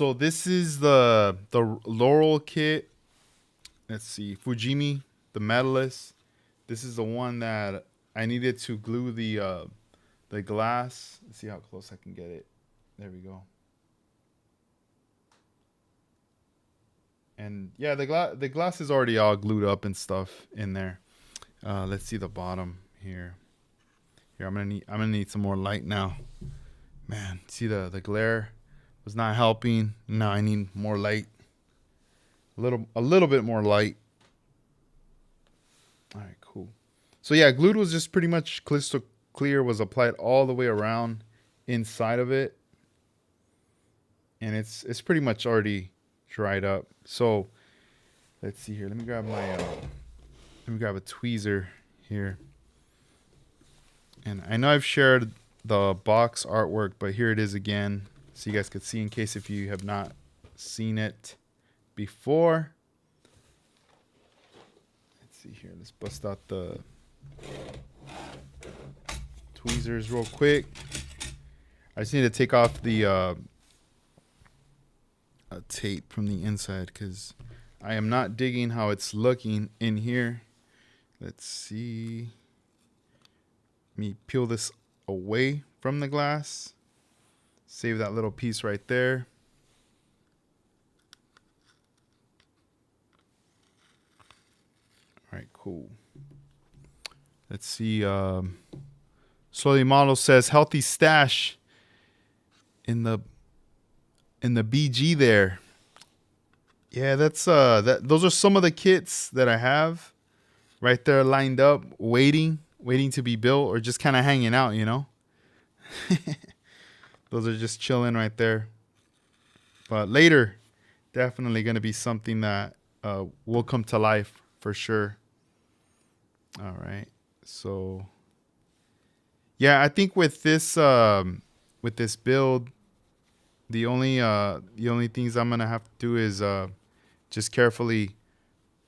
So this is the Laurel kit. Let's see, Fujimi, the medalist. This is the one that I needed to glue the glass. Let's see how close I can get it. There we go. And yeah, the glass is already all glued up and stuff in there. Let's see the bottom here. Here, I'm gonna need some more light now. Man, see the glare was not helping. Now I need more light. A little bit more light. All right, cool. So yeah, glued was just pretty much crystal clear, was applied all the way around inside of it, and it's pretty much already dried up. So let's see here. Let me grab a tweezer here. And I know I've shared the box artwork, but here it is again, so you guys could see in case if you have not seen it before. Let's see here. Let's bust out the tweezers real quick. I just need to take off the tape from the inside because I am not digging how it's looking in here. Let's see. Let me peel this away from the glass. Save that little piece right there. All right, cool. Let's see. Slowly Model says healthy stash in the BG there. Yeah, that's those are some of the kits that I have right there lined up, waiting to be built or just kind of hanging out, you know. Those are just chilling right there. But later, definitely going to be something that will come to life for sure. All right. So yeah, I think with this build, the only things I'm gonna have to do is just carefully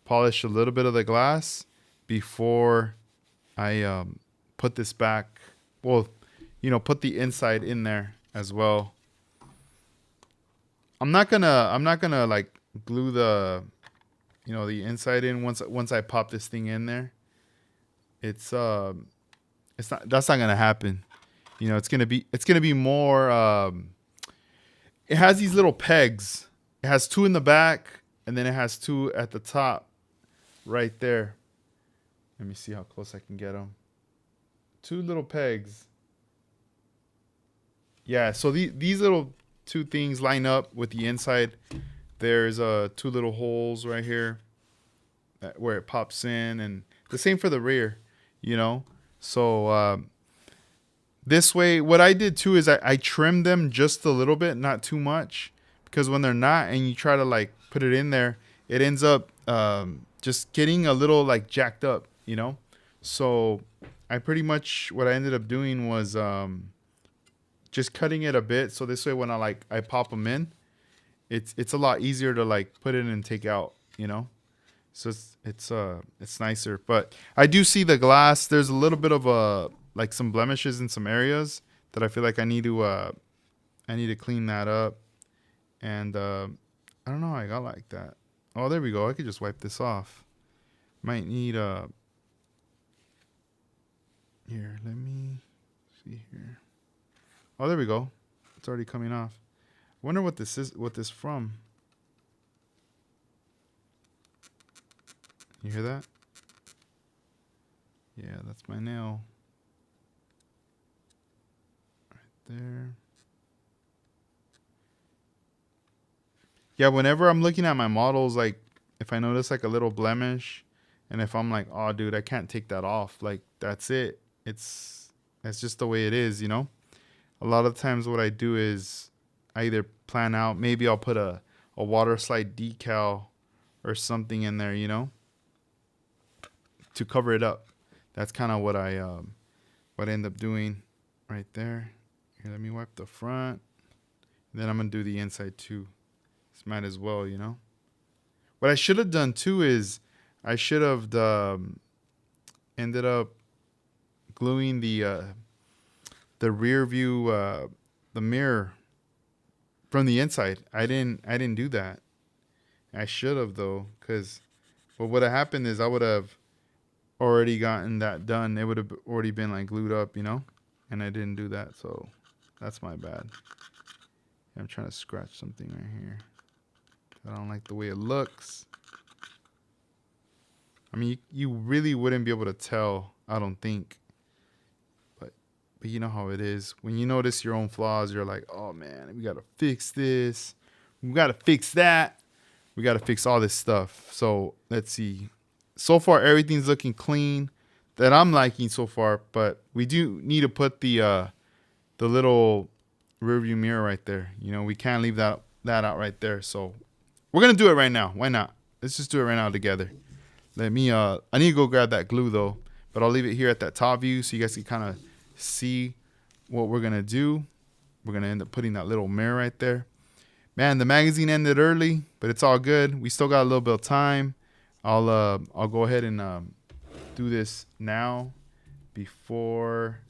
polish a little bit of the glass before I put this back. Well, put the inside in there as well. I'm not gonna like glue the inside in once I pop this thing in there. It's not, that's not gonna happen. It's gonna be more. It has these little pegs. It has two in the back, and then it has two at the top, right there. Let me see how close I can get them. Two little pegs. Yeah, so these little two things line up with the inside. There's two little holes right here where it pops in, and the same for the rear, So this way, what I did too is I trimmed them just a little bit, not too much, because when they're not and you try to like put it in there, it ends up just getting a little like jacked up. So I pretty much, what I ended up doing was just cutting it a bit, so this way when I pop them in, it's a lot easier to like put in and take out. So it's nicer. But I do see the glass. There's a little bit of like some blemishes in some areas that I feel like I need to clean that up. And I don't know how I got like that. Oh, there we go. I could just wipe this off. Might need here, let me see here. Oh, there we go. It's already coming off. I wonder what this is, what this from. You hear that? Yeah, that's my nail. Right there. Yeah, whenever I'm looking at my models, like if I notice like a little blemish, and if I'm like, oh dude, I can't take that off, like that's it. That's just the way it is. A lot of times what I do is I either plan out, maybe I'll put a water slide decal or something in there, to cover it up. That's kind of what I end up doing right there. Here, let me wipe the front. Then I'm gonna do the inside too. This might as well. What I should have done too is I should have ended up gluing the rear view, the mirror from the inside. I didn't do that. I should have though, because what would have happened is I would have already gotten that done. It would have already been like glued up, you know, and I didn't do that, so that's my bad. I'm trying to scratch something right here. I don't like the way it looks. I mean, you really wouldn't be able to tell, I don't think. But you know how it is. When you notice your own flaws, you're like, oh man, we got to fix this. We got to fix that. We got to fix all this stuff. So let's see. So far, everything's looking clean that I'm liking so far. But we do need to put the little rearview mirror right there. You know, we can't leave that out right there. So we're going to do it right now. Why not? Let's just do it right now together. I need to go grab that glue though. But I'll leave it here at that top view so you guys can kind of see what we're gonna do. We're gonna end up putting that little mirror right there. Man, the magazine ended early, but it's all good. We still got a little bit of time. I'll go ahead and do this now before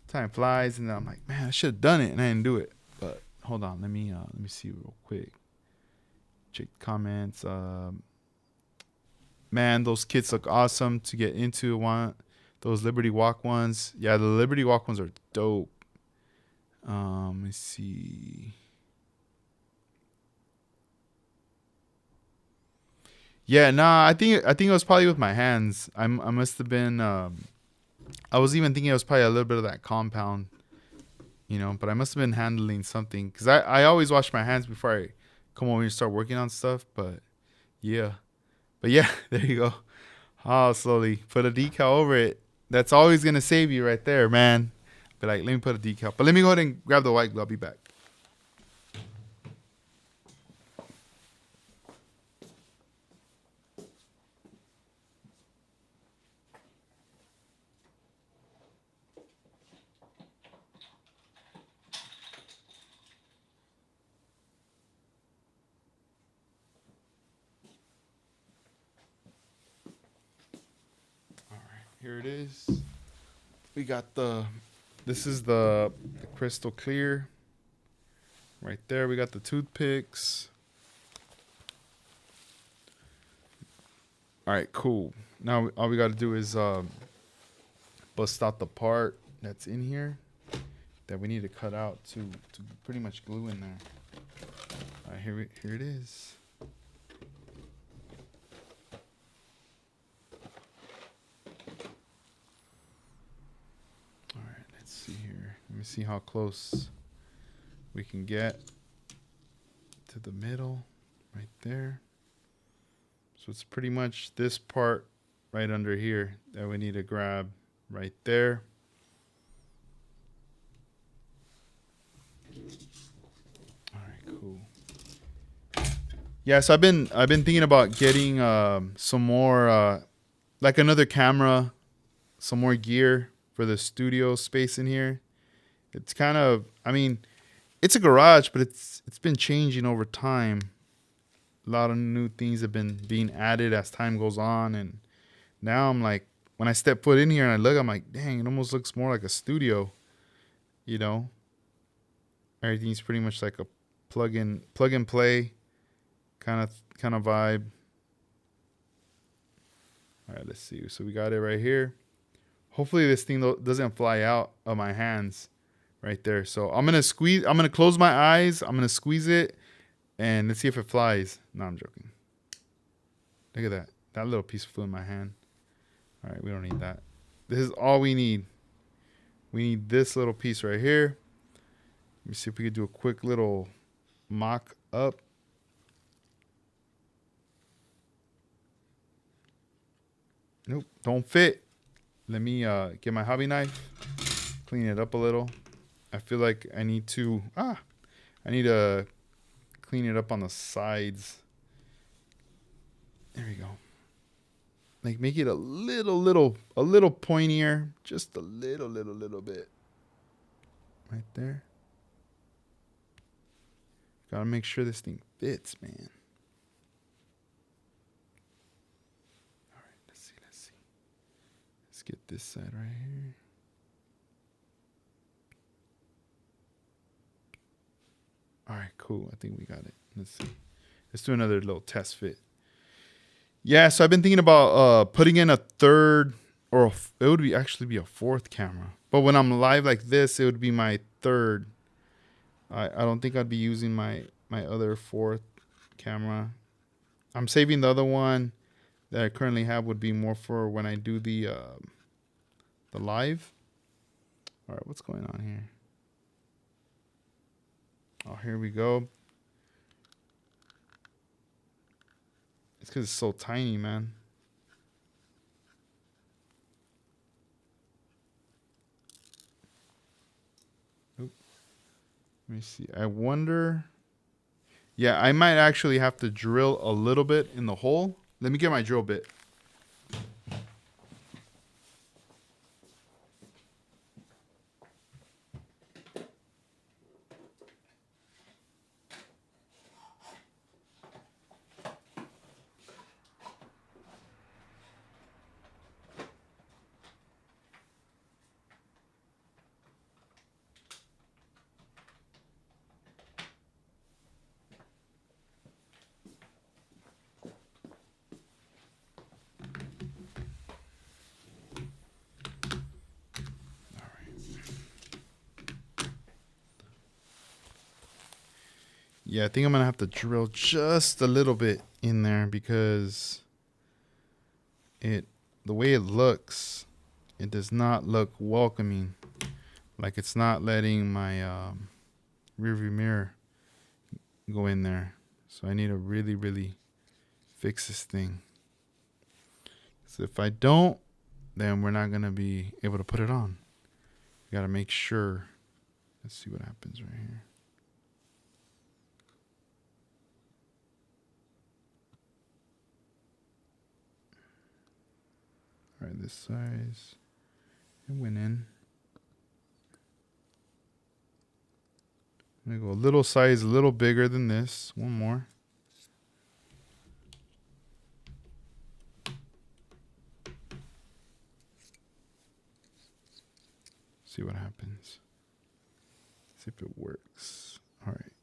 time flies. And then I'm like, man, I should have done it and I didn't do it. But hold on, let me see real quick. Check comments. Man, those kits look awesome to get into. Want those Liberty Walk ones? Yeah, the Liberty Walk ones are dope. Let me see. Yeah, nah, I think it was probably with my hands. I must have been. I was even thinking it was probably a little bit of that compound, you know. But I must have been handling something because I always wash my hands before I come over and start working on stuff. But yeah, there you go. Oh, slowly put a decal over it. That's always gonna save you right there, man. But like, let me put a decal. But let me go ahead and grab the white glue. I'll be back. Here it is. We got this is the crystal clear. Right there, we got the toothpicks. All right, cool. Now all we got to do is bust out the part that's in here that we need to cut out to pretty much glue in there. All right, here it is. Let me see how close we can get to the middle right there. So it's pretty much this part right under here that we need to grab right there. All right, cool. Yeah, so I've been thinking about getting some more like another camera, some more gear for the studio space in here. It's kind of, I mean, it's a garage, but it's been changing over time. A lot of new things have been being added as time goes on. And now I'm like, when I step foot in here and I look, I'm like, dang, it almost looks more like a studio, you know? Everything's pretty much like a plug and play kind of vibe. All right, let's see. So we got it right here. Hopefully this thing doesn't fly out of my hands. Right there. So I'm going to close my eyes. I'm going to squeeze it and let's see if it flies. No, I'm joking. Look at that. That little piece flew in my hand. All right. We don't need that. This is all we need. We need this little piece right here. Let me see if we could do a quick little mock up. Nope. Don't fit. Let me get my hobby knife. Clean it up a little. I feel like I need to clean it up on the sides. There we go. Like make it a little pointier, just a little bit. Right there. Gotta make sure this thing fits, man. All right, let's see. Let's get this side right here. All right, cool. I think we got it. Let's see. Let's do another little test fit. Yeah, so I've been thinking about putting in a third, or it would be actually be a fourth camera. But when I'm live like this, it would be my third. I don't think I'd be using my other fourth camera. I'm saving the other one that I currently have would be more for when I do the live. All right, what's going on here? Oh, here we go. It's because it's so tiny, man. Oop. Let me see. I wonder. Yeah, I might actually have to drill a little bit in the hole. Let me get my drill bit. Yeah, I think I'm going to have to drill just a little bit in there because the way it looks, it does not look welcoming. Like it's not letting my rear view mirror go in there. So I need to really, really fix this thing. So if I don't, then we're not going to be able to put it on. We got to make sure. Let's see what happens right here. All right, this size, it went in. I'm gonna go a little size, a little bigger than this. One more. See what happens. See if it works. All right.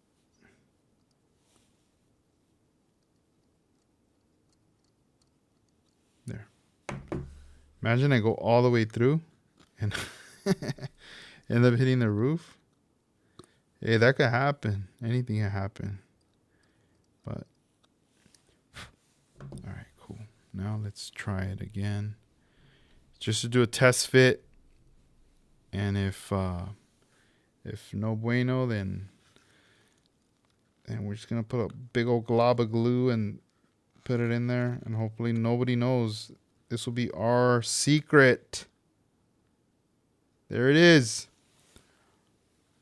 There. Imagine I go all the way through and end up hitting the roof. Hey, that could happen. Anything can happen. But, all right, cool. Now let's try it again. Just to do a test fit. And if no bueno, then we're just going to put a big old glob of glue and put it in there. And hopefully nobody knows. This will be our secret. There it is.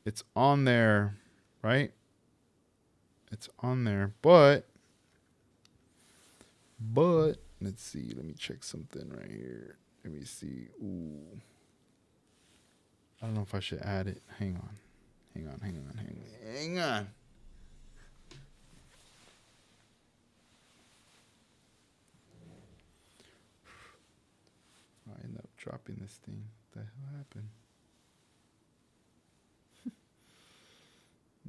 It's on there, right? It's on there, but let's see. Let me check something right here. Let me see. Ooh. I don't know if I should add it. Hang on. I ended up dropping this thing. What the hell happened?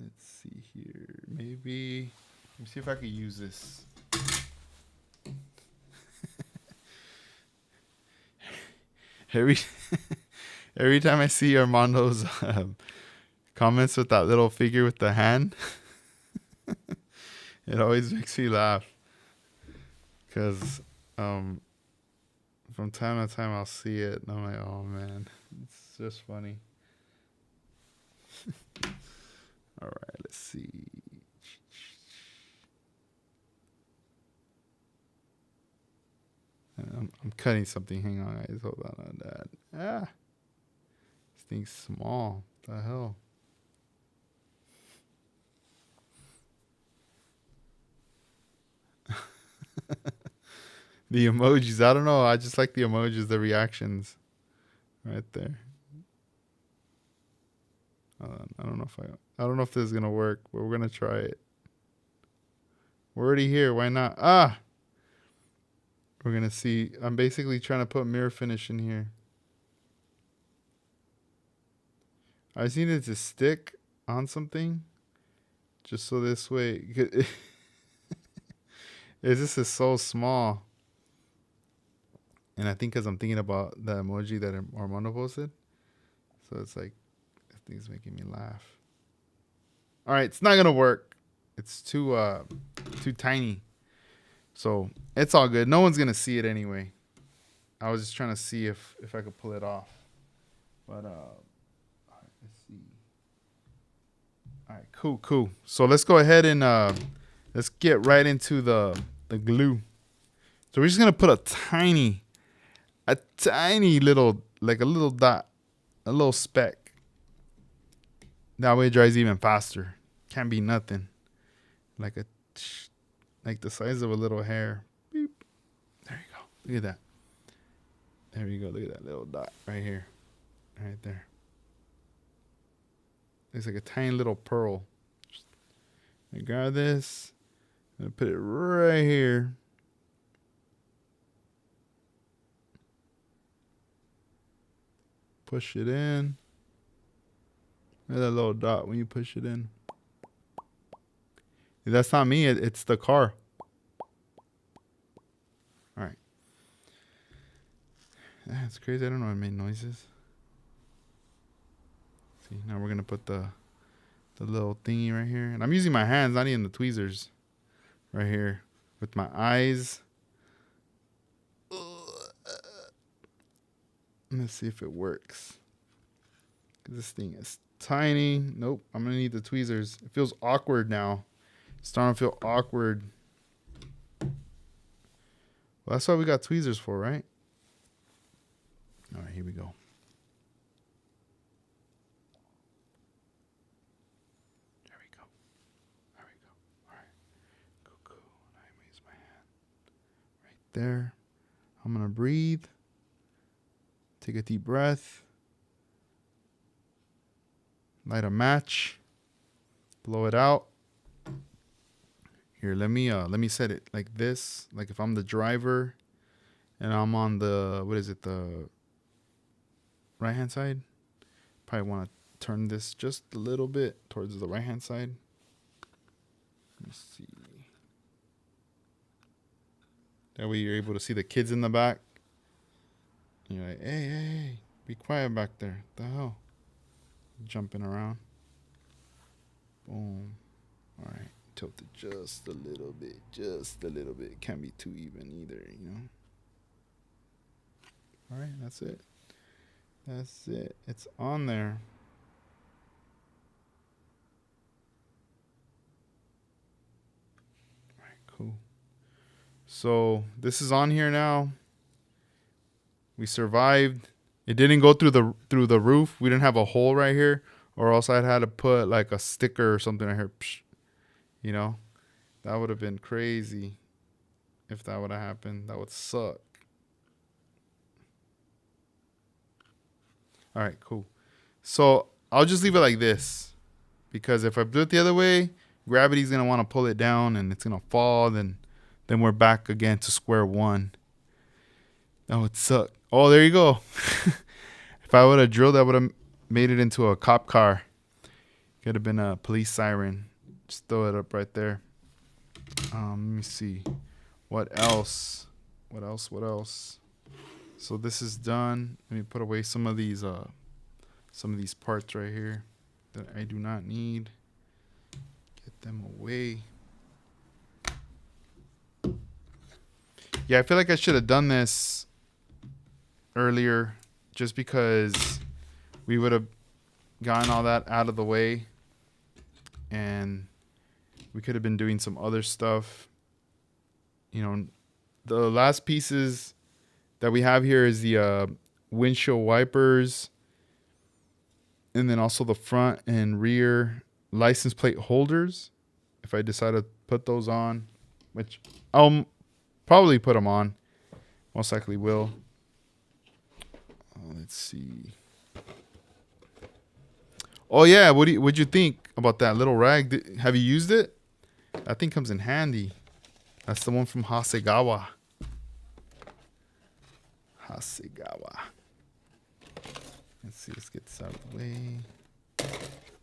Let's see here. Maybe. Let me see if I could use this. Every time I see Armando's comments with that little figure with the hand, it always makes me laugh. Because from time to time I'll see it and I'm like, oh man, it's just funny. All right, let's see. I'm cutting something. Hang on, guys. Hold on that. Ah, this thing's small. What the hell? The emojis. I don't know. I just like the emojis, the reactions, right there. I don't know if this is gonna work, but we're gonna try it. We're already here. Why not? Ah. We're gonna see. I'm basically trying to put mirror finish in here. I just needed to stick on something just so this way. This is so small. And I think because I'm thinking about the emoji that Armando posted. So it's like, this thing's making me laugh. All right, it's not going to work. It's too tiny. So it's all good. No one's going to see it anyway. I was just trying to see if I could pull it off. But, all right, let's see. All right, cool. So let's go ahead and let's get right into the glue. So we're just going to put a tiny little, like a little dot, a little speck. That way it dries even faster. Can't be nothing. Like the size of a little hair. Beep. There you go. Look at that. There you go. Look at that little dot right here. Right there. It's like a tiny little pearl. I grab this and put it right here. Push it in. Look at that little dot when you push it in. That's not me. It's the car. All right. That's crazy. I don't know what made noises. See, now we're going to put the little thingy right here. And I'm using my hands, not even the tweezers. Right here. With my eyes. Let's see if it works. This thing is tiny. Nope. I'm going to need the tweezers. It feels awkward now. It's starting to feel awkward. Well, that's what we got tweezers for, right? All right, here we go. There we go. There we go. All right. Cool. Now I'm going to use my hand. Right there. I'm going to breathe. Take a deep breath. Light a match. Blow it out. Here, let me set it like this. Like if I'm the driver and I'm on the, the right hand side. Probably want to turn this just a little bit towards the right hand side. Let me see. That way you're able to see the kids in the back. And you're like, hey, be quiet back there. What the hell? Jumping around. Boom. All right. Tilt it just a little bit. Can't be too even either, you know. All right, that's it. It's on there. All right, cool. So this is on here now. We survived. It didn't go through the roof. We didn't have a hole right here, or else I'd had to put like a sticker or something right here. Psh. You know, that would have been crazy if that would have happened. That would suck. All right, cool. So I'll just leave it like this, because if I do it the other way, gravity's going to want to pull it down and it's going to fall. Then we're back again to square one. That would suck. Oh, there you go. If I would have drilled, I would have made it into a cop car. Could have been a police siren. Just throw it up right there. Let me see. What else? So this is done. Let me put away some of these parts right here that I do not need. Get them away. Yeah, I feel like I should have done this earlier, just because we would have gotten all that out of the way, and we could have been doing some other stuff. You know, the last pieces that we have here is the windshield wipers, and then also the front and rear license plate holders. If I decide to put those on, which I'll probably put them on, most likely will. Let's see. Oh yeah, what'd you think about that little rag? Have you used it? That thing comes in handy. That's the one from Hasegawa. Let's see, let's get this out of the way.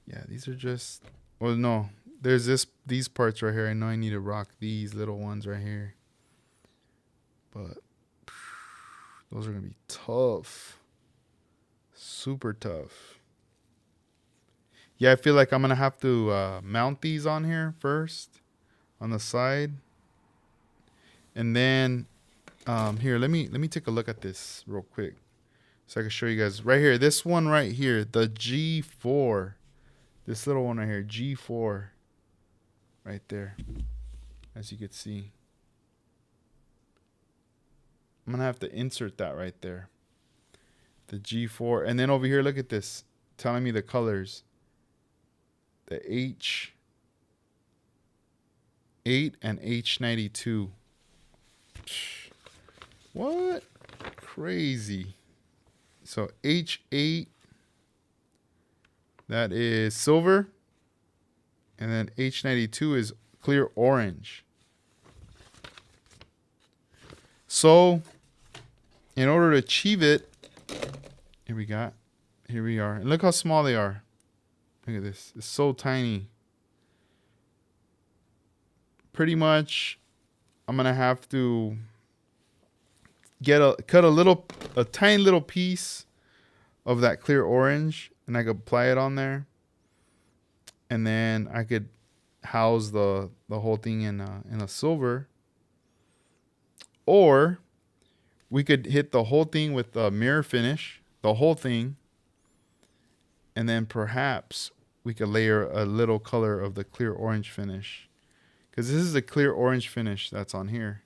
Yeah, these are just Well, no. There's these parts right here. I know I need to rock these little ones right here. But those are going to be tough. Super tough. Yeah, I feel like I'm going to have to mount these on here first. On the side. And then, here, let me take a look at this real quick. So I can show you guys. Right here, this one right here. The G4. This little one right here. G4. Right there. As you can see. I'm going to have to insert that right there. The G4. And then over here, look at this. Telling me the colors. The H8 and H92. What? Crazy. So H8, that is silver. And then H92 is clear orange. So in order to achieve it, here we are. And look how small they are. Look at this. It's so tiny. Pretty much, I'm going to have to cut a tiny little piece of that clear orange, and I could apply it on there. And then I could house the whole thing in a silver. Or we could hit the whole thing with a mirror finish, the whole thing. And then perhaps we could layer a little color of the clear orange finish. Because this is the clear orange finish that's on here.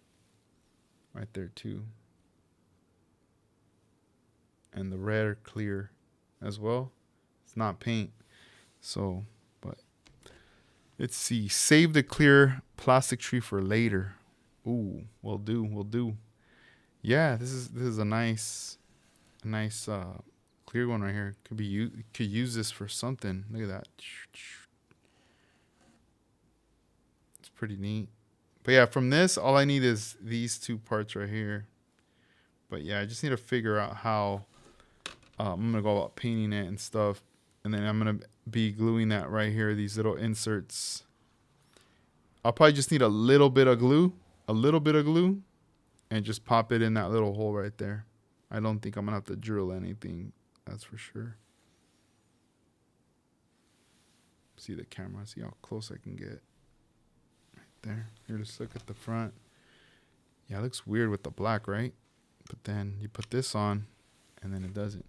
Right there too. And the red clear as well. It's not paint. So, but let's see. Save the clear plastic tree for later. Ooh, we'll do. Yeah, this is a nice clear one right here. Could use this for something. Look at that. It's pretty neat. But yeah, from this, all I need is these two parts right here. But yeah, I just need to figure out how I'm gonna go about painting it and stuff. And then I'm gonna be gluing that right here, these little inserts. I'll probably just need a little bit of glue, and just pop it in that little hole right there. I don't think I'm gonna have to drill anything, that's for sure. See the camera, see how close I can get. Right there. Here, let's look at the front. Yeah, it looks weird with the black, right? But then you put this on, and then it doesn't.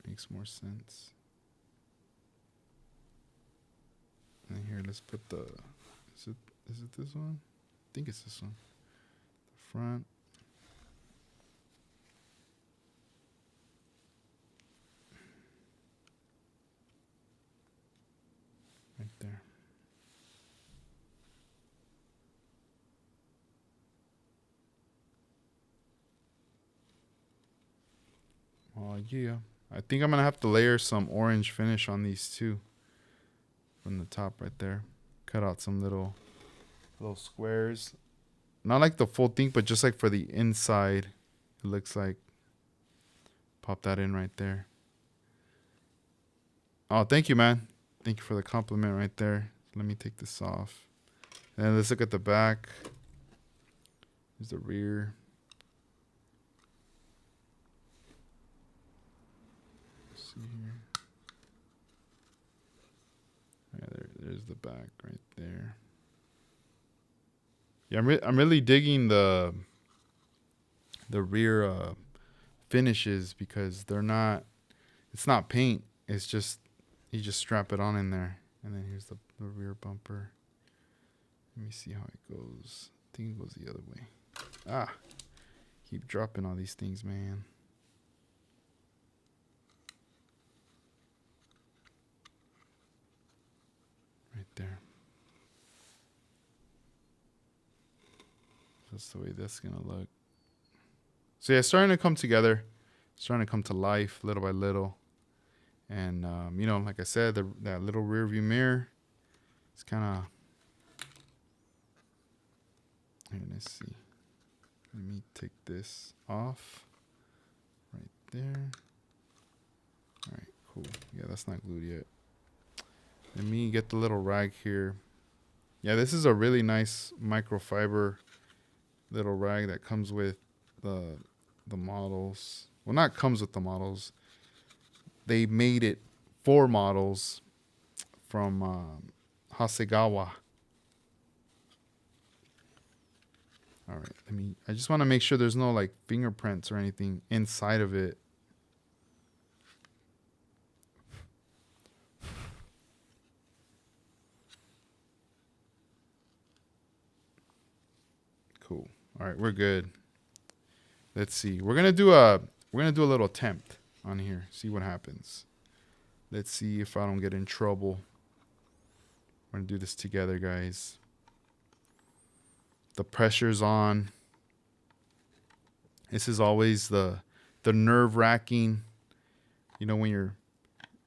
Makes more sense. And here, let's put the. Is it this one? I think it's this one. The front. Right there. Oh yeah. I think I'm gonna have to layer some orange finish on these too. From the top right there. Cut out some little squares. Not like the full thing, but just like for the inside. It looks like. Pop that in right there. Oh, thank you, man. Thank you for the compliment right there. Let me take this off. And let's look at the back. Here's the rear. Let's see here. Yeah, there's the back right there. Yeah, I'm really digging the rear finishes because they're not. It's not paint. It's just you just strap it on in there, and then here's the rear bumper. Let me see how it goes. I think it goes the other way. Ah, keep dropping all these things, man. Right there. That's the way that's gonna look. So yeah, it's starting to come together. It's starting to come to life little by little. And you know, like I said, that little rear view mirror, it's kind of. Let's see. Let me take this off. Right there. All right, cool. Yeah, that's not glued yet. Let me get the little rag here. Yeah, this is a really nice microfiber little rag that comes with the models. Well, not comes with the models. They made it for models from Hasegawa. All right, I just want to make sure there's no like fingerprints or anything inside of it. Cool. All right, we're good. Let's see. We're gonna do a little attempt on here. See what happens. Let's see if I don't get in trouble. We're gonna do this together, guys. The pressure's on. This is always the nerve-wracking. You know, when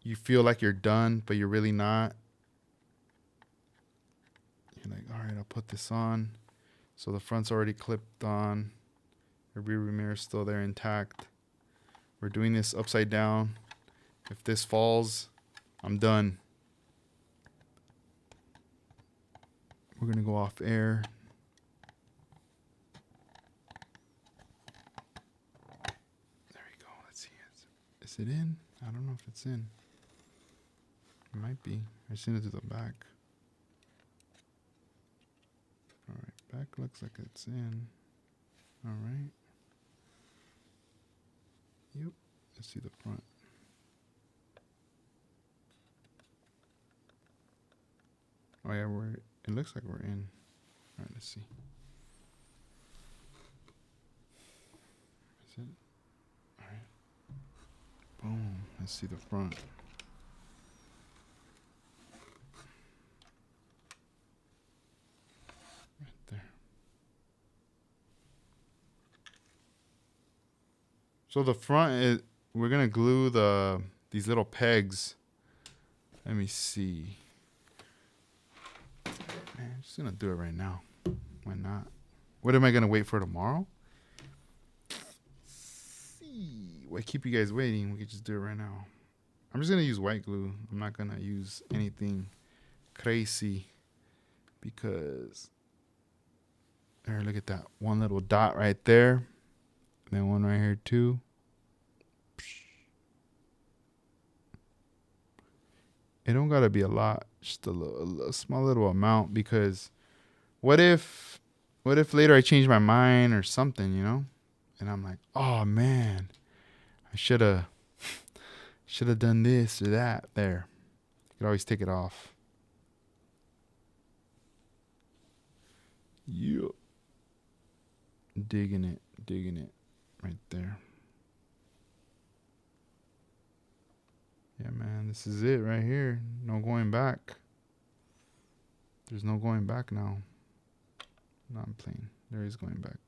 you feel like you're done, but you're really not. You're like, all right, I'll put this on. So the front's already clipped on. The rear mirror's still there intact. We're doing this upside down. If this falls, I'm done. We're gonna go off air. There we go. Let's see. Is it in? I don't know if it's in. It might be. I seen it to the back. All right, back looks like it's in. All right. Yep. Let's see the front. Oh yeah, it looks like we're in. All right, let's see. Is it? All right. Boom. Let's see the front. Right there. So the front is, we're gonna glue these little pegs. Let me see. Man, I'm just gonna do it right now. Why not? What am I gonna wait for tomorrow? See, why keep you guys waiting? We could just do it right now. I'm just gonna use white glue. I'm not gonna use anything crazy because there, look at that one little dot right there, and then one right here too. It don't gotta be a lot, just a small little amount, because what if later I change my mind or something, you know, and I'm like, oh man, I should have done this or that. There, you could always take it off. Yeah, digging it right there. Yeah, man, this is it right here. No going back. There's no going back now. No, I'm playing. There is going back.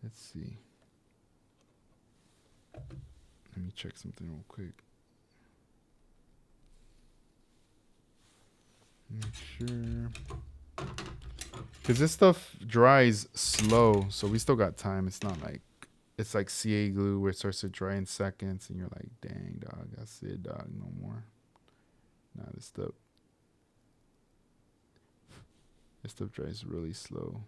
Let's see. Let me check something real quick. Make sure. Because this stuff dries slow, so we still got time. It's not like, it's like CA glue where it starts to dry in seconds and you're like, dang, dog, that's it, dog, no more. Nah, this stuff dries really slow.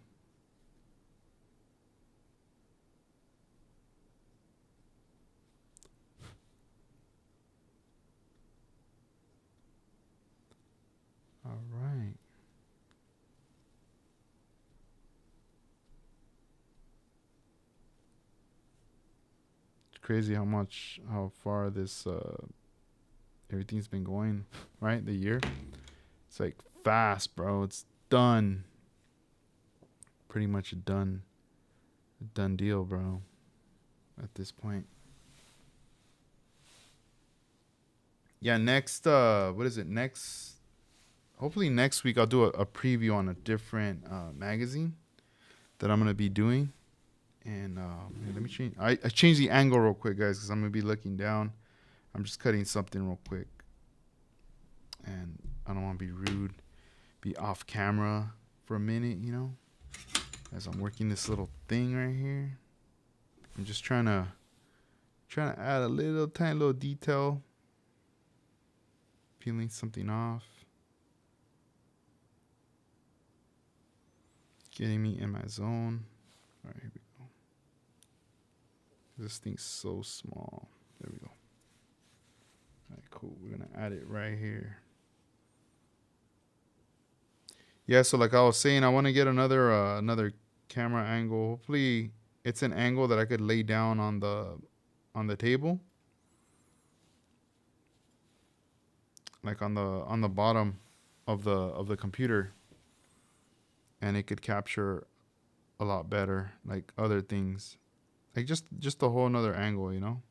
All right. It's crazy how far this everything's been going, right? The year. It's like fast, bro. It's done. Pretty much a done deal, bro. At this point. Yeah, next what is it? Hopefully next week I'll do a preview on a different magazine that I'm gonna be doing. And let me change. I changed the angle real quick, guys, because I'm gonna be looking down. I'm just cutting something real quick, and I don't want to be rude, be off camera for a minute, you know, as I'm working this little thing right here. I'm just trying to add a tiny little detail, peeling something off. getting me in my zone. All right, here we go. This thing's so small. There we go. All right, cool. We're gonna add it right here. Yeah, so like I was saying, I want to get another camera angle. Hopefully, it's an angle that I could lay down on the table, like on the bottom of the computer, and it could capture a lot better, like other things, like just a whole another angle, you know.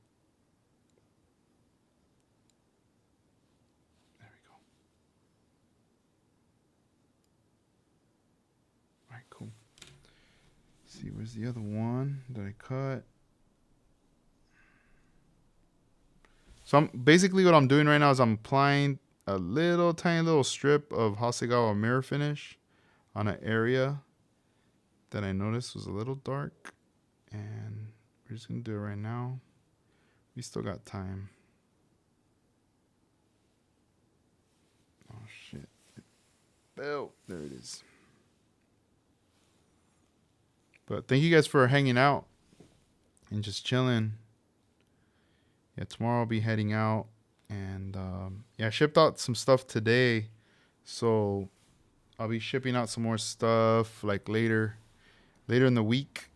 There we go. All right, cool. Let's see, where's the other one that I cut? So basically what I'm doing right now is I'm applying a tiny little strip of Hasegawa mirror finish on an area that I noticed was a little dark, and we're just gonna do it right now. We still got time. Oh shit. Oh, there it is. But thank you guys for hanging out and just chilling. Yeah, tomorrow I'll be heading out, and yeah, I shipped out some stuff today, so I'll be shipping out some more stuff like later in the week.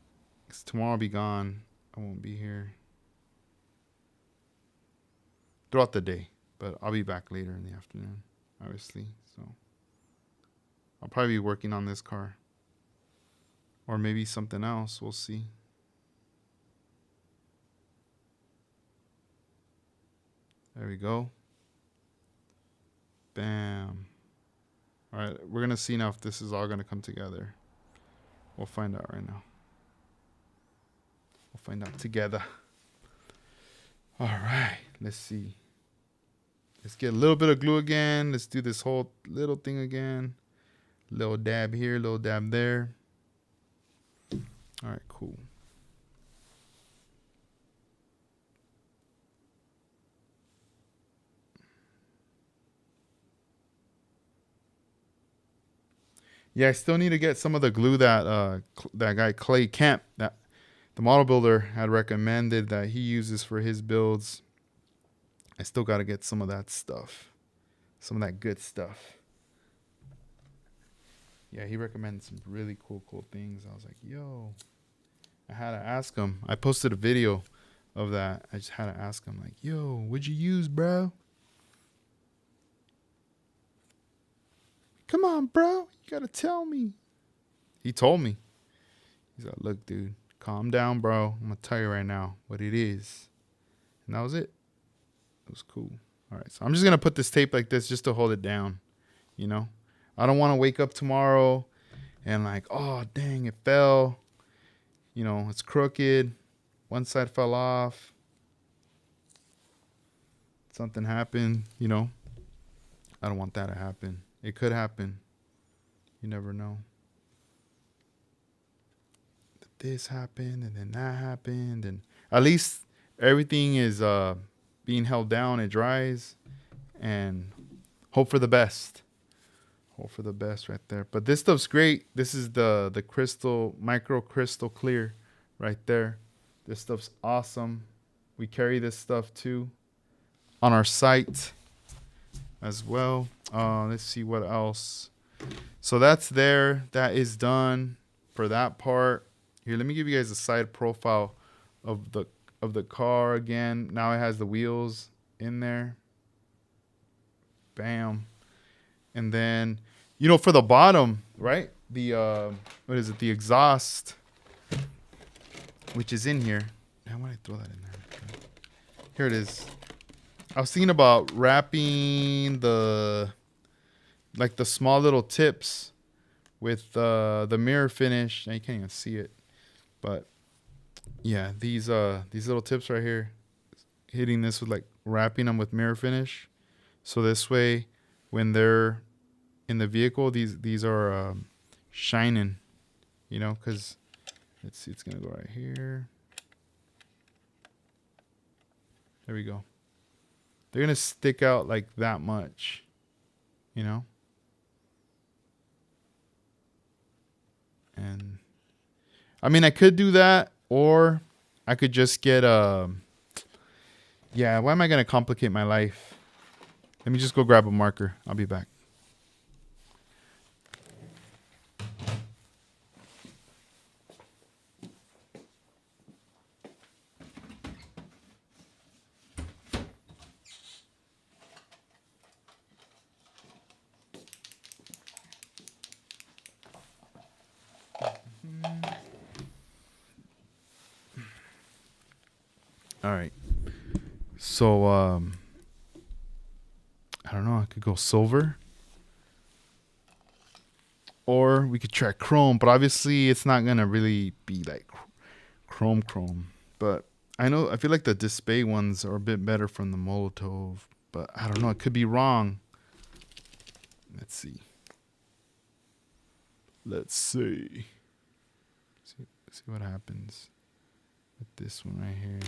'Cause tomorrow I'll be gone. I won't be here throughout the day, but I'll be back later in the afternoon, obviously. So I'll probably be working on this car, or maybe something else. We'll see. There we go. Bam. All right, we're gonna see now if this is all gonna come together. We'll find out right now. We'll find out together. All right, let's see. Let's get a little bit of glue again. Let's do this whole little thing again. Little dab here, little dab there. All right, cool. Yeah, I still need to get some of the glue that that guy Clay Kemp, that the model builder, had recommended that he uses for his builds. I still got to get some of that stuff, some of that good stuff. Yeah, he recommended some really cool things. I was like, yo, I had to ask him. I posted a video of that. I just had to ask him, like, yo, what'd you use, bro? Come on, bro. You got to tell me. He told me. He's like, look, dude, calm down, bro. I'm going to tell you right now what it is. And that was it. It was cool. All right, so I'm just going to put this tape like this just to hold it down, you know? I don't want to wake up tomorrow and like, oh, dang, it fell. You know, it's crooked. One side fell off. Something happened, you know? I don't want that to happen. It could happen. You never know. This happened and then that happened, and at least everything is being held down. It dries, and hope for the best. Hope for the best right there. But this stuff's great. This is the crystal, micro crystal clear right there. This stuff's awesome. We carry this stuff too on our site as well. Let's see what else. So that's there. That is done for that part. Here, let me give you guys a side profile of the car again. Now it has the wheels in there. Bam. And then, you know, for the bottom, right? The what is it? The exhaust, which is in here. How would I throw that in there? Here it is. I was thinking about wrapping the small little tips with the mirror finish. Now you can't even see it, but yeah, these little tips right here, hitting this with like wrapping them with mirror finish, so this way when they're in the vehicle, these are shining, you know, because let's see, it's gonna go right here. There we go. They're gonna stick out like that much, you know. I mean, I could do that, or I could just get yeah, why am I going to complicate my life? Let me just go grab a marker. I'll be back. All right. So, I don't know. I could go silver. Or we could try chrome. But obviously, it's not going to really be like chrome. But I feel like the display ones are a bit better from the Molotov. But I don't know. It could be wrong. Let's see. Let's see what happens with this one right here.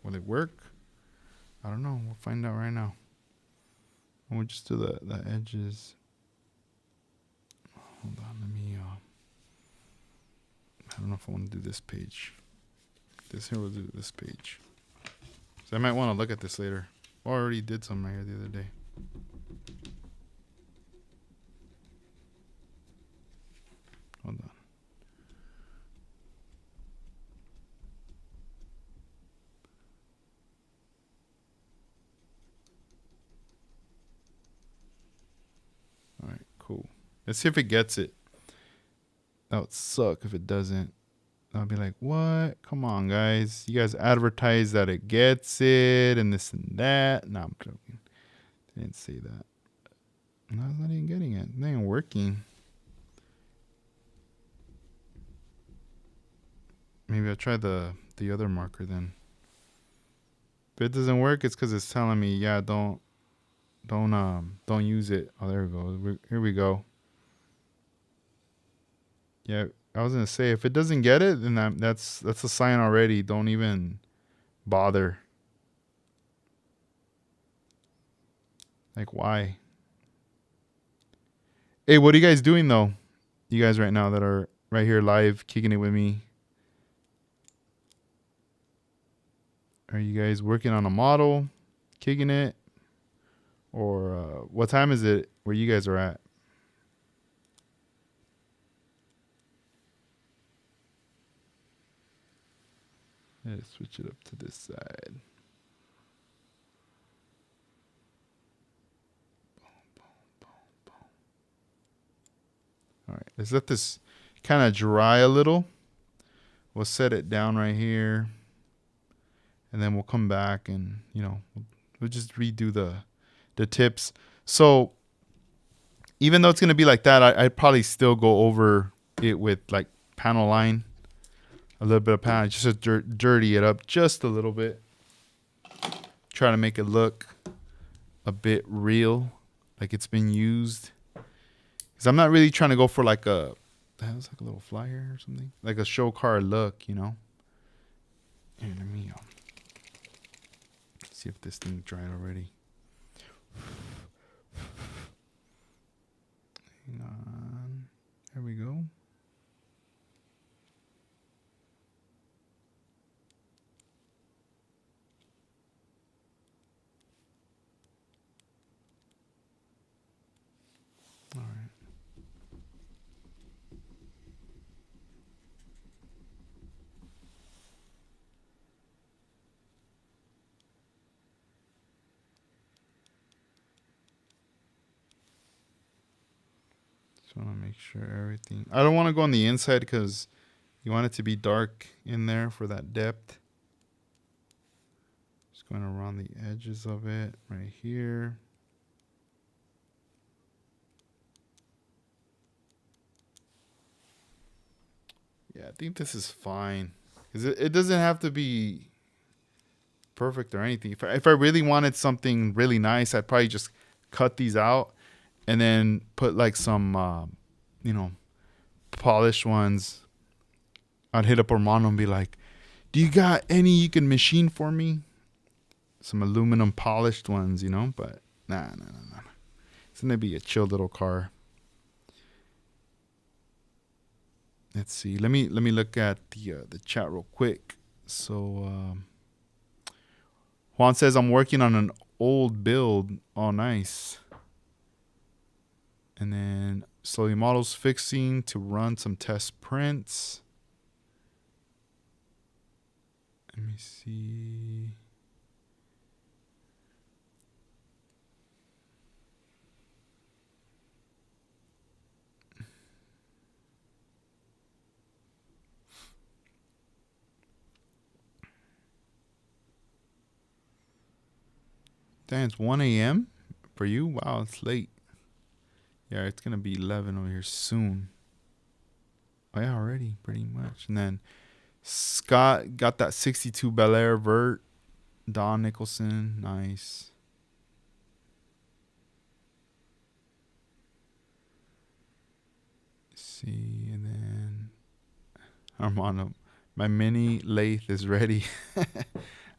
Will it work? I don't know. We'll find out right now. We'll just do the edges. Hold on. Let me. I don't know if I want to do this page. This here, we'll do this page. So I might want to look at this later. I already did some right here the other day. Hold on. All right, cool. Let's see if it gets it. That would suck if it doesn't. I'll be like, what? Come on, guys. You guys advertise that it gets it and this and that. No, I'm joking. They didn't say that. No, it's not even getting it. It ain't working. Maybe I'll try the other marker then. If it doesn't work, it's because it's telling me, yeah, don't use it. Oh, there we go. Here we go. Yeah, I was gonna say if it doesn't get it, then that's a sign already. Don't even bother. Like, why? Hey, what are you guys doing though? You guys right now that are right here live, kicking it with me. Are you guys working on a model, kicking it, or what time is it where you guys are at? Let's switch it up to this side. All right, let's let this kind of dry a little. We'll set it down right here. And then we'll come back and, we'll just redo the tips. So even though it's going to be like that, I'd probably still go over it with like panel line. A little bit of panel, just to dirty it up just a little bit. Try to make it look a bit real, like it's been used. Because I'm not really trying to go for like that was like a little flyer or something. Like a show car look, Here, let me see if this thing dried already. Hang on. There we go. All right. Just want to make sure everything. I don't want to go on the inside because you want it to be dark in there for that depth. Just going around the edges of it right here. Yeah, I think this is fine. Because it doesn't have to be perfect or anything. If I really wanted something really nice, I'd probably just cut these out and then put like some, polished ones. I'd hit up Armando and be like, do you got any you can machine for me? Some aluminum polished ones, but nah. It's going to be a chill little car. let's see. Let me look at the chat real quick. So Juan says I'm working on an old build. Oh, nice. And then slowly models fixing to run some test prints. Let me see. Damn, it's 1 a.m. for you? Wow, it's late. Yeah, it's going to be 11 over here soon. Oh, yeah, already, pretty much. And then Scott got that 62 Bel Air vert. Don Nicholson, nice. Let's see, and then Armando, my mini lathe is ready.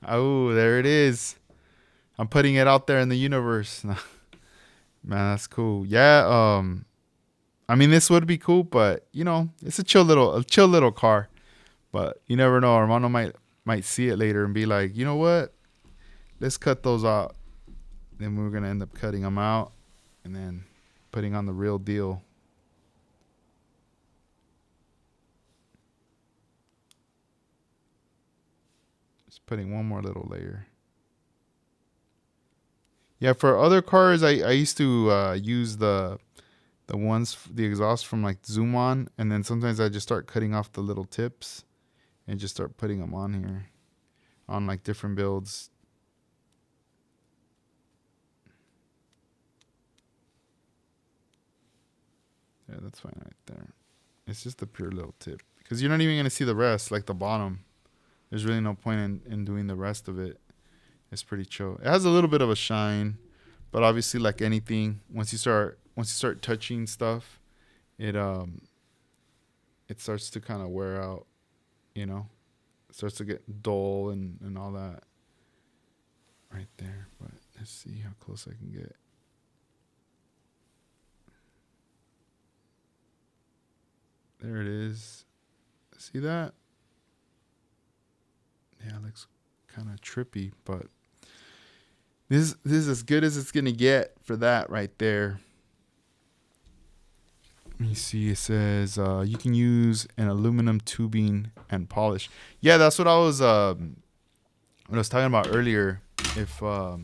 Oh, there it is. I'm putting it out there in the universe. Man, that's cool. Yeah, I mean, this would be cool, but you know, it's a chill little car. But you never know. Armando might see it later and be like, you know what? Let's cut those out. Then we're gonna end up cutting them out, and then putting on the real deal. Just putting one more little layer. Yeah, for other cars, I used to use the the exhaust from like Zoom On, and then sometimes I just start cutting off the little tips and just start putting them on here on like different builds. Yeah, that's fine right there. It's just a pure little tip because you're not even gonna see the rest, like the bottom. There's really no point in doing the rest of it. It's pretty chill. It has a little bit of a shine, but obviously, like anything, once you start touching stuff, it starts to kind of wear out. You know, it starts to get dull and all that. Right there, but let's see how close I can get. There it is. See that? Yeah, it looks kind of trippy, but this is as good as it's gonna get for that right there. Let me see. It says you can use an aluminum tubing and polish. Yeah, that's what I was talking about earlier. If I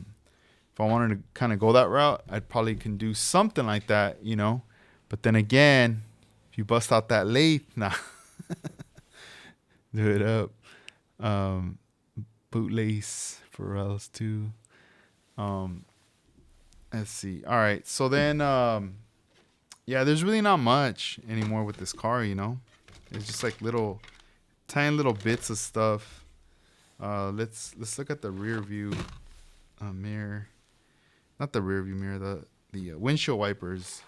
wanted to kind of go that route, I'd probably can do something like that, you know. But then again, if you bust out that lathe, nah, do it up. Bootlace for else too. Let's see. All right, so then yeah, there's really not much anymore with this car, you know. It's just like tiny little bits of stuff. Let's look at the rear view mirror. Not the rear view mirror, the windshield wipers.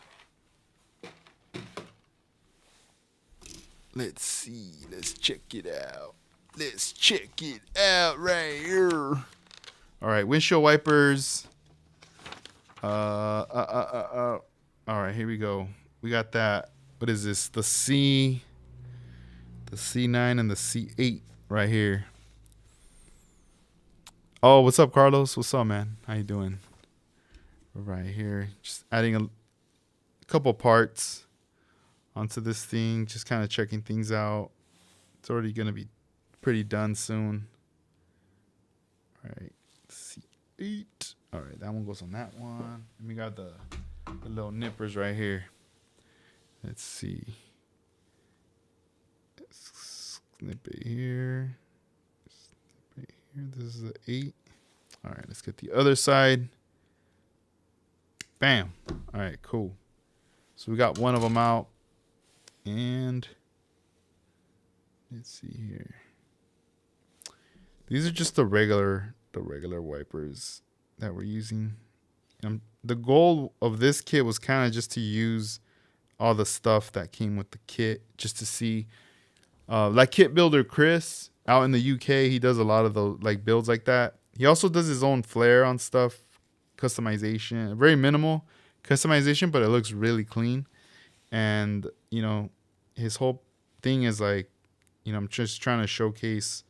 Let's see. Let's check it out. Let's check it out right here. All right, windshield wipers. All right, here we go. We got that. What is this? The C9 and the C8 right here. Oh, what's up, Carlos? What's up, man? How you doing? Right here, just adding a couple parts onto this thing. Just kind of checking things out. It's already gonna be pretty done soon. All right, C8. All right, that one goes on that one. And we got the little nippers right here. Let's see. Snip it here. Snip it here. This is the 8. All right, let's get the other side. Bam. All right, cool. So we got one of them out. And let's see here. These are just the regular wipers that we're using. The goal of this kit was kind of just to use all the stuff that came with the kit, just to see like kit builder Chris out in the UK, he does a lot of those like builds like that. He also does his own flair on stuff, customization, very minimal customization, but it looks really clean. And you know, his whole thing is like, I'm just trying to showcase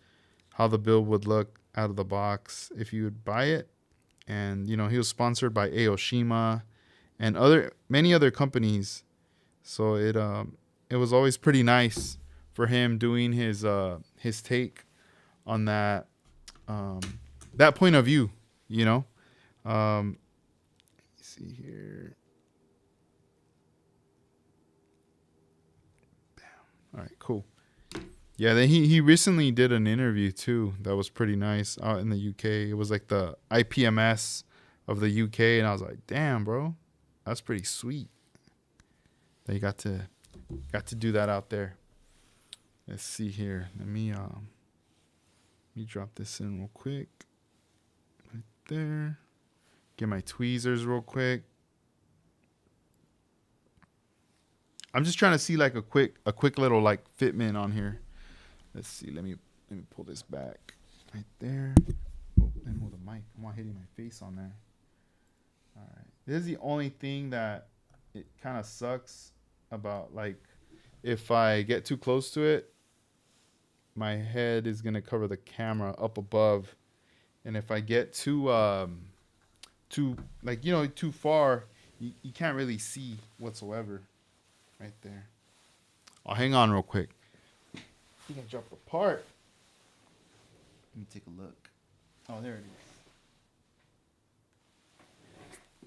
how the build would look out of the box if you would buy it. And he was sponsored by Aoshima and many other companies. So it was always pretty nice for him doing his take on that that point of view. Let's see here. All right, cool. Yeah, then he recently did an interview too that was pretty nice out in the UK. It was like the IPMS of the UK, and I was like, damn, bro, that's pretty sweet. They got to do that out there. Let's see here. Let me drop this in real quick. Right there. Get my tweezers real quick. I'm just trying to see like a quick little like fitment on here. Let's see. Let me pull this back. Right there. Oh, let me move the mic. I'm not hitting my face on there. All right. This is the only thing that it kind of sucks about, like, if I get too close to it, my head is gonna cover the camera up above, and if I get too far, you can't really see whatsoever. Right there. Oh, hang on real quick. I think I dropped the part. Let me take a look. Oh, there it is.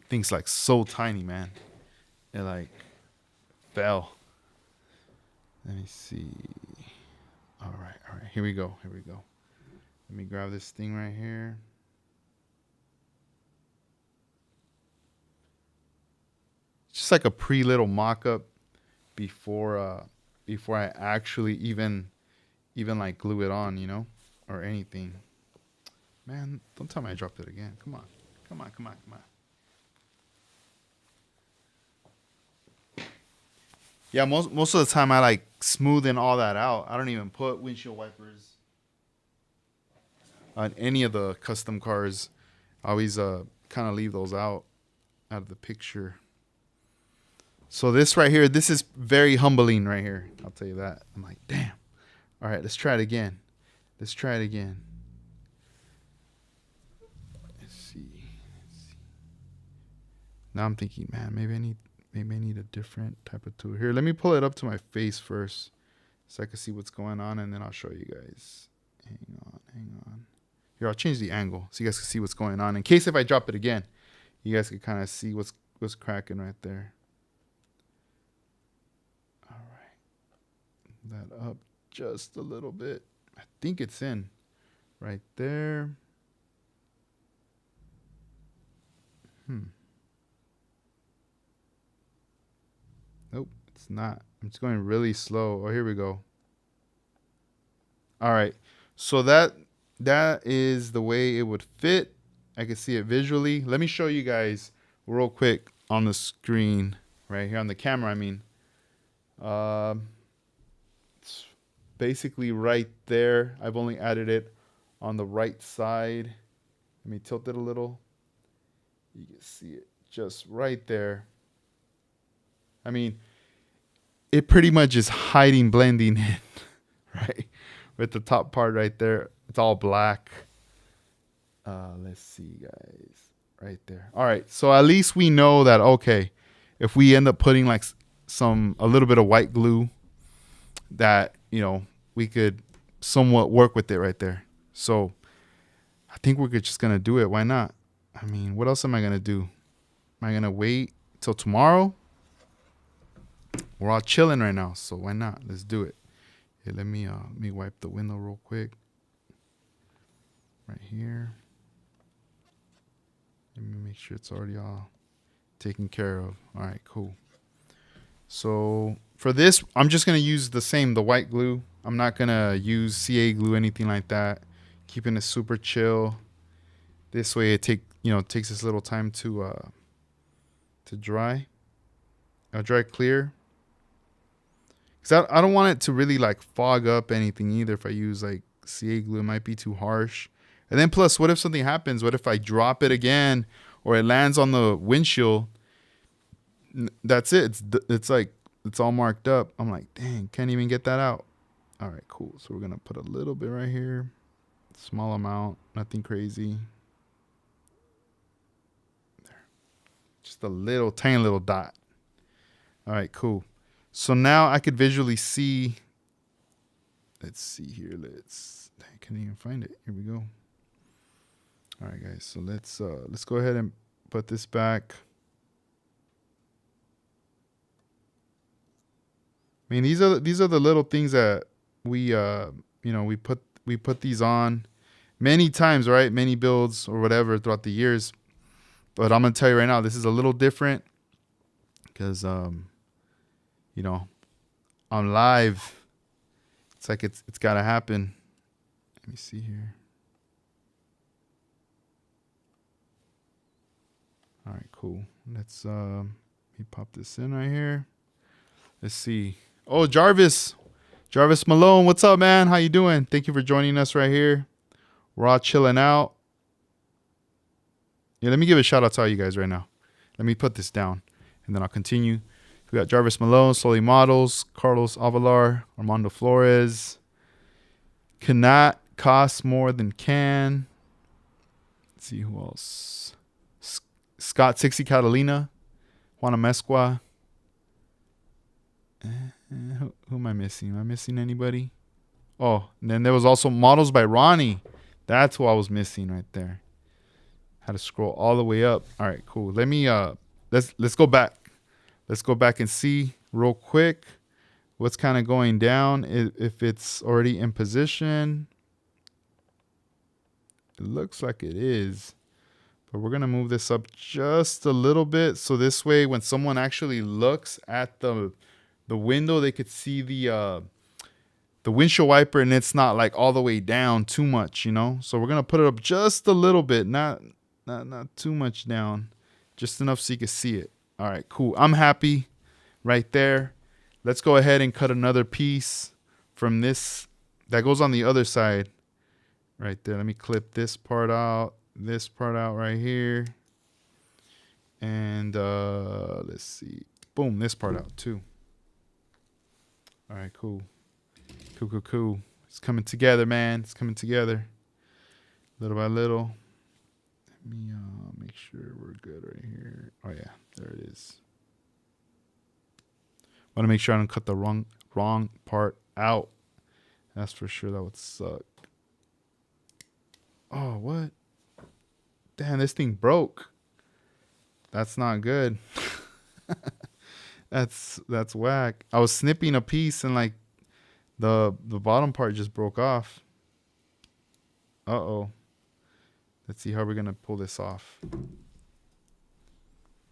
Thing's like so tiny, man. It like fell. Let me see. All right. Here we go. Let me grab this thing right here. Just like a little mock-up before I actually even like glue it on, or anything. Man, don't tell me I dropped it again. Come on. Yeah, most of the time I like smoothing all that out. I don't even put windshield wipers on any of the custom cars. I always kind of leave those out of the picture. So this right here, this is very humbling right here. I'll tell you that. I'm like, damn. All right, let's try it again. Let's see. Now I'm thinking, man, maybe I need a different type of tool. Here, let me pull it up to my face first so I can see what's going on, and then I'll show you guys. Hang on. Here, I'll change the angle so you guys can see what's going on. In case if I drop it again, you guys can kind of see what's cracking right there. All right. That up just a little bit. I think it's in right there. Nope, it's not. I'm just going really slow. Oh, here we go. All right. So that is the way it would fit. I can see it visually. Let me show you guys real quick on the screen right here on the camera. I mean, it's basically right there. I've only added it on the right side. Let me tilt it a little. You can see it just right there. I mean, it pretty much is blending in, right? With the top part right there. It's all black. Let's see, guys. Right there. All right. So at least we know that, okay, if we end up putting like a little bit of white glue, that, we could somewhat work with it right there. So I think we're just going to do it. Why not? I mean, what else am I going to do? Am I going to wait till tomorrow? We're all chilling right now, so why not? Let's do it. Here, let me wipe the window real quick. Right here. Let me make sure it's already all taken care of. All right, cool. So for this, I'm just gonna use the white glue. I'm not gonna use CA glue, anything like that. Keeping it super chill. This way, it takes this little time to dry. Dry clear. Cause I don't want it to really like fog up anything either. If I use like CA glue, it might be too harsh. And then plus, what if something happens? What if I drop it again or it lands on the windshield? That's it. It's like it's all marked up. I'm like, dang, can't even get that out. All right, cool. So we're gonna put a little bit right here, small amount, nothing crazy. There, just a little tiny little dot. All right, cool. So now I could visually see. Let's see here. I can't even find it. Here we go. All right, guys. So let's go ahead and put this back. I mean, these are the little things that we we put these on many times, right? Many builds or whatever throughout the years. But I'm gonna tell you right now, this is a little different because you know, on live, it's like it's gotta happen. Let me see here. All right, cool. Let's let me pop this in right here. Let's see. Oh, Jarvis Malone, what's up, man? How you doing? Thank you for joining us right here. We're all chilling out. Yeah, let me give a shout out to all you guys right now. Let me put this down, and then I'll continue. We got Jarvis Malone, Slowly Models, Carlos Avalar, Armando Flores. Cannot cost more than can. Let's see who else. Scott 60 Catalina, Juana Mesqua. Who am I missing? Am I missing anybody? Oh, and then there was also Models by Ronnie. That's who I was missing right there. Had to scroll all the way up. All right, cool. Let me let's go back. Let's go back and see real quick what's kind of going down, if it's already in position. It looks like it is. But we're going to move this up just a little bit. So this way, when someone actually looks at the window, they could see the windshield wiper, and it's not like all the way down too much, you know? So we're going to put it up just a little bit, not too much down, just enough so you can see it. All right, cool. I'm happy right there. Let's go ahead and cut another piece from this that goes on the other side right there. Let me clip this part out right here. And let's see. Boom, this part out too. All right, cool. Cool. It's coming together, man. It's coming together little by little. Let me make sure we're good right here. Oh, yeah, there it is. Want to make sure I don't cut the wrong part out. That's for sure. That would suck. Oh, what? Damn, this thing broke. That's not good. That's whack. I was snipping a piece and like the bottom part just broke off. Uh-oh. Let's see how we're going to pull this off.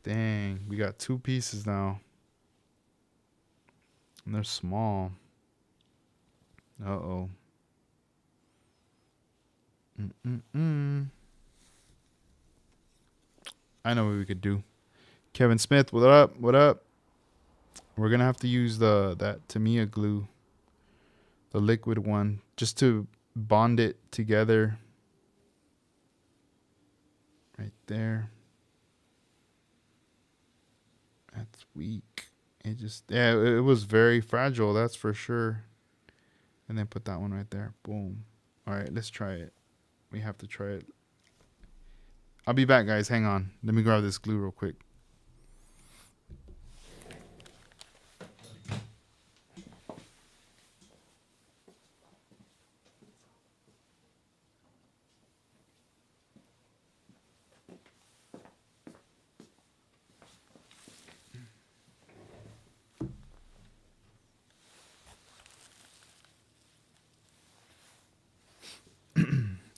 Dang, we got two pieces now. And they're small. Uh-oh. I know what we could do. Kevin Smith, what up? What up? We're going to have to use that Tamiya glue. The liquid one. Just to bond it together. Right there. That's weak. It was very fragile, that's for sure. And then put that one right there. Boom. All right, let's try it. We have to try it. I'll be back, guys. Hang on. Let me grab this glue real quick.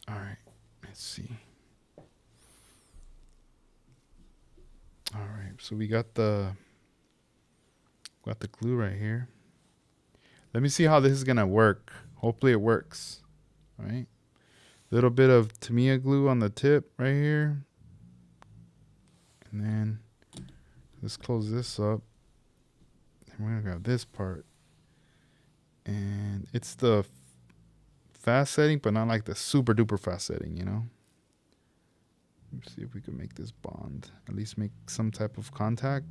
All right, let's see. All right, so we got the glue right here. Let me see how this is gonna work. Hopefully it works. All right, little bit of Tamiya glue on the tip right here, and then let's close this up. And we're gonna grab this part, and it's the fast setting, but not like the super duper fast setting, you know. Let's see if we can make this bond, at least make some type of contact.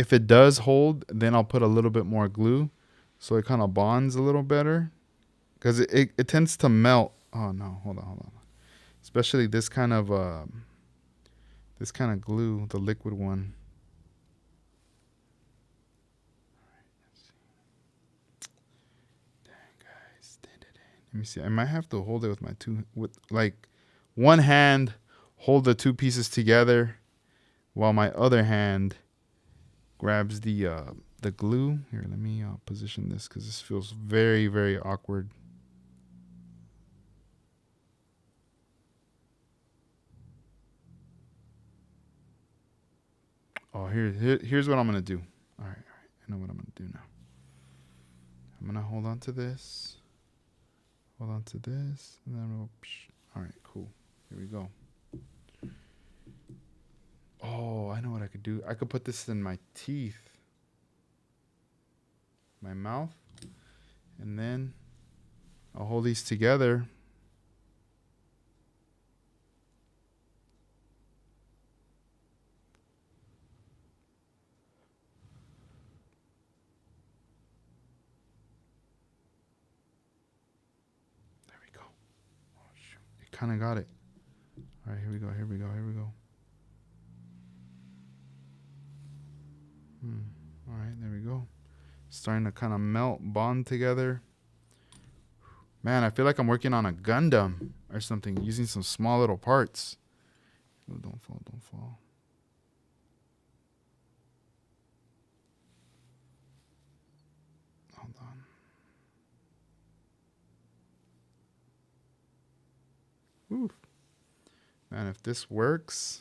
if it does hold, then I'll put a little bit more glue so it kind of bonds a little better, because it tends to melt. Oh no, hold on. Especially this kind of glue, the liquid one. Dang guys. Let me see. I might have to hold it with my like one hand, hold the two pieces together while my other hand grabs the glue. Here, let me position this because this feels very, very awkward. Oh, here's what I'm gonna do. All right, I know what I'm gonna do now. I'm gonna hold on to this, and then we'll. All right, cool. Here we go. Oh, I know what I could do. I could put this in my teeth, my mouth, and then I'll hold these together. There we go. Oh, shoot. It kind of got it. All right, here we go. All right, there we go. Starting to kind of melt, bond together. Man, I feel like I'm working on a Gundam or something, using some small little parts. Oh, don't fall. Hold on. Oof. Man, if this works.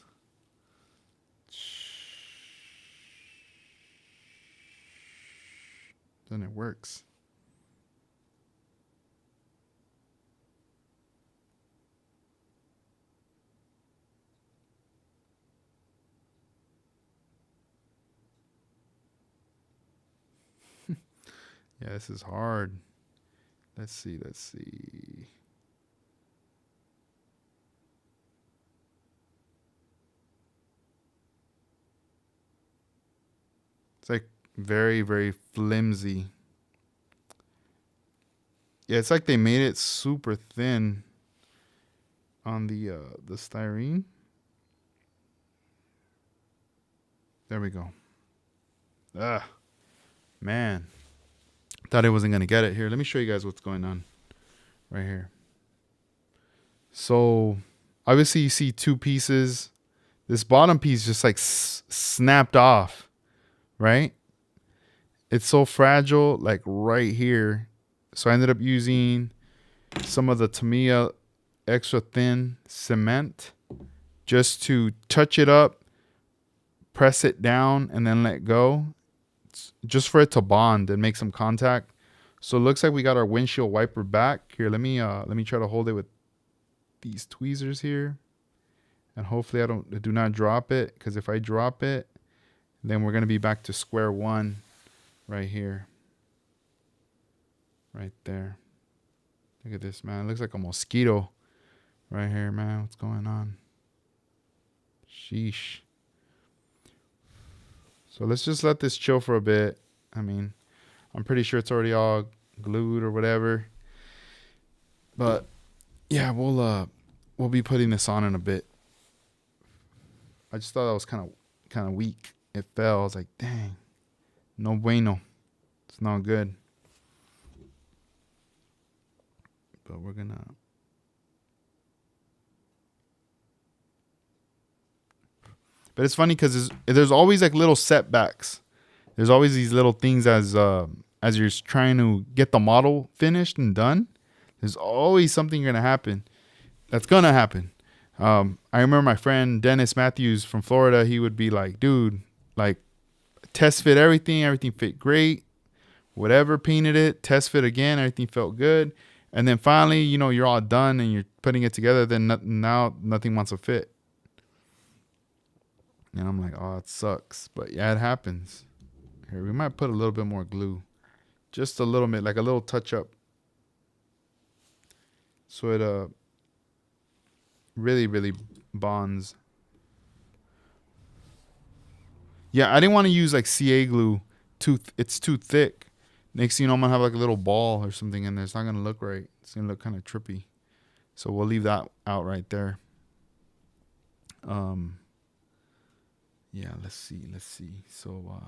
Then it works. Yeah, this is hard. Let's see. It's like very, very flimsy. Yeah, it's like they made it super thin on the styrene. There we go. Ah, man. Thought I wasn't going to get it. Here, let me show you guys what's going on right here. So, obviously you see two pieces. This bottom piece just like snapped off, right? It's so fragile, like right here. So I ended up using some of the Tamiya extra thin cement just to touch it up, press it down, and then let go, just for it to bond and make some contact. So it looks like we got our windshield wiper back. Here, let me try to hold it with these tweezers here, and hopefully I do not drop it, because if I drop it, then we're gonna be back to square one right here, right there. Look at this, man. It looks like a mosquito right here, man. What's going on? Sheesh. So let's just let this chill for a bit. I mean, I'm pretty sure it's already all glued or whatever. But yeah, we'll be putting this on in a bit. I just thought that was kind of weak. It fell. I was like, dang, no bueno. It's not good. But we're gonna. But it's funny because there's always like little setbacks. There's always these little things as you're trying to get the model finished and done. There's always something gonna happen. That's gonna happen. I remember my friend Dennis Matthews from Florida. He would be like, dude, like, test fit everything fit great, whatever, painted it, test fit again, everything felt good, and then finally, you're all done and you're putting it together, then now nothing wants to fit. And I'm like, oh, it sucks. But yeah, it happens. Here, we might put a little bit more glue, just a little bit, like a little touch up, so it really, really bonds. Yeah, I didn't want to use like CA glue. It's too thick. Next thing you know, I'm gonna have like a little ball or something in there. It's not gonna look right. It's gonna look kind of trippy. So we'll leave that out right there. Yeah, let's see. So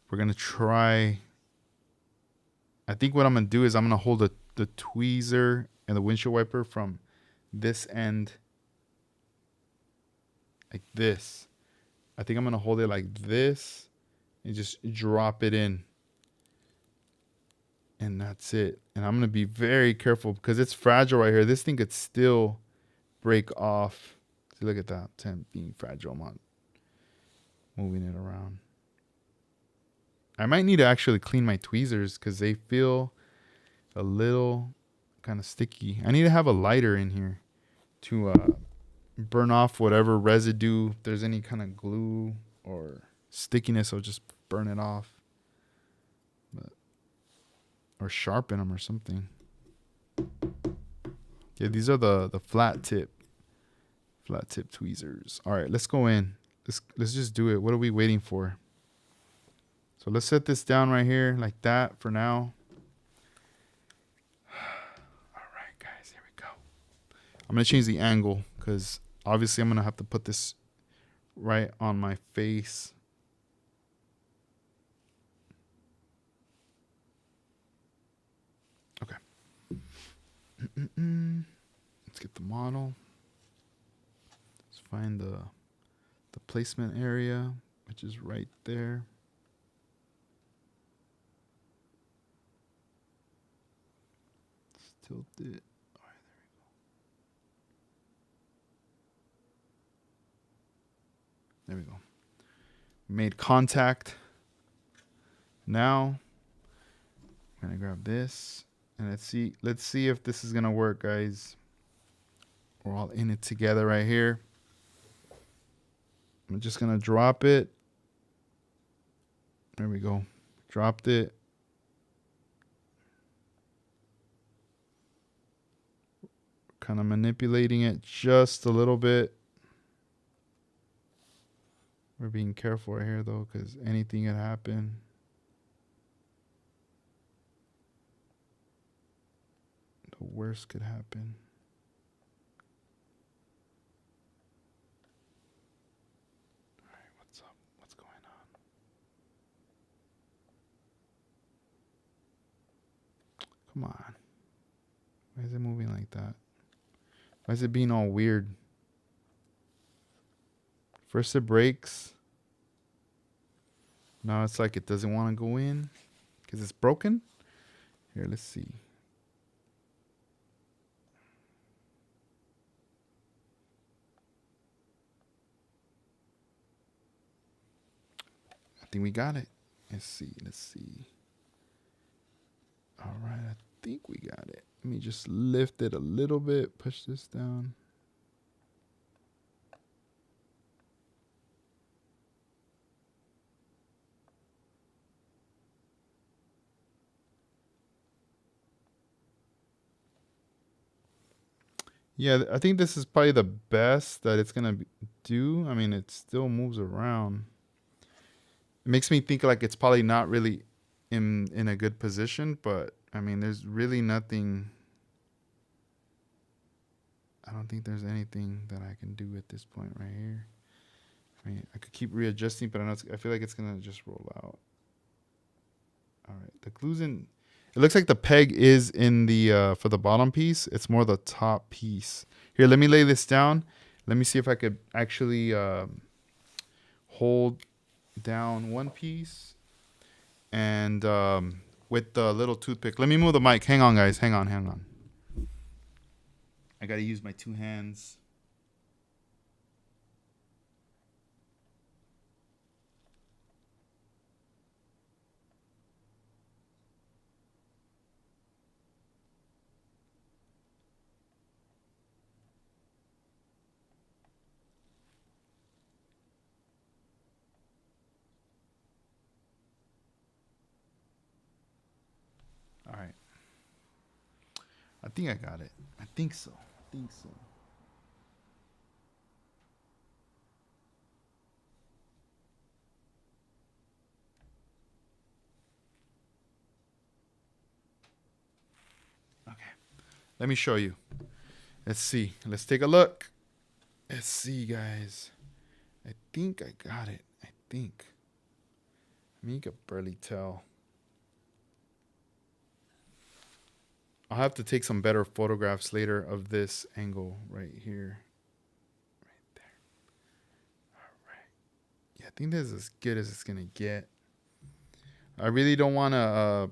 we're gonna try. I think what I'm gonna do is I'm gonna hold the tweezer and the windshield wiper from this end like this. I think I'm gonna hold it like this and just drop it in. And that's it. And I'm gonna be very careful because it's fragile right here. This thing could still break off. See, look at that temp being fragile. I'm not moving it around. I might need to actually clean my tweezers because they feel a little kind of sticky. I need to have a lighter in here to burn off whatever residue. If there's any kind of glue or stickiness, I'll just burn it off. Or sharpen them or something. Yeah, these are the flat tip tweezers. All right, let's go in. Let's just do it. What are we waiting for? So let's set this down right here like that for now. All right, guys, here we go. I'm gonna change the angle because obviously I'm gonna have to put this right on my face. Okay. Let's get the model. Let's find the placement area, which is right there. Let's tilt it. All right, there we go. Made contact. Now I'm gonna grab this and let's see if this is gonna work, guys. We're all in it together right here. I'm just gonna drop it. There we go. Dropped it. Kind of manipulating it just a little bit. We're being careful right here though, because anything could happen. The worst could happen. All right, what's up? What's going on? Come on. Why is it moving like that? Why is it being all weird? First it breaks. Now it's like it doesn't want to go in because it's broken. Here, let's see. I think we got it. Let's see. All right, I think we got it. Let me just lift it a little bit, push this down. Yeah, I think this is probably the best that it's gonna do. I mean, it still moves around. It makes me think like it's probably not really in a good position, but I mean, there's really nothing. I don't think there's anything that I can do at this point right here. I mean, I could keep readjusting, but I feel like it's gonna just roll out. All right, the glue's in. It looks like the peg is in the for the bottom piece. It's more the top piece. Here, let me lay this down. Let me see if I could actually hold down one piece and with the little toothpick. Let me move the mic. Hang on, guys. Hang on. I gotta use my two hands. All right. I think I got it. I think so. Let me show you. Let's see. Let's take a look. Let's see, guys. I think I got it. I think. I mean, you can barely tell. I'll have to take some better photographs later of this angle right here. Right there. All right. Yeah, I think this is as good as it's going to get. I really don't want to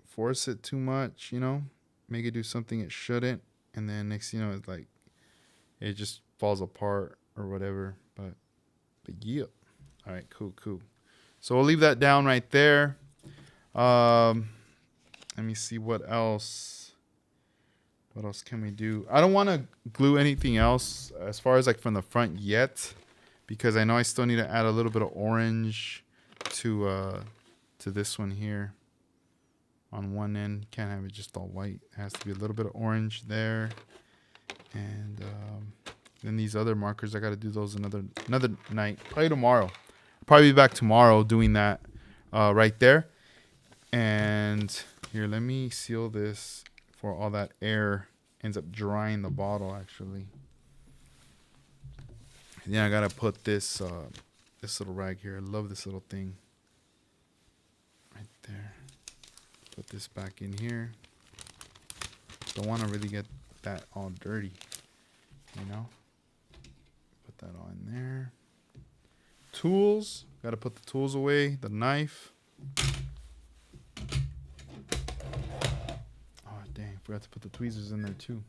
force it too much, you know? Make it do something it shouldn't. And then next, you know, it's like, it just falls apart or whatever. But yeah. All right, cool. So we'll leave that down right there. Let me see what else. What else can we do? I don't want to glue anything else as far as like from the front yet, because I know I still need to add a little bit of orange to this one here. On one end, can't have it just all white. It has to be a little bit of orange there, and then these other markers, I got to do those another night, probably tomorrow. I'll probably be back tomorrow doing that right there. And here, let me seal this before all that air ends up drying the bottle, actually. And then I gotta put this this little rag here. I love this little thing right there. Put this back in here. Don't want to really get that all dirty, you know. Put that all in there. Tools, gotta put the tools away. The knife. Oh dang, forgot to put the tweezers in there too.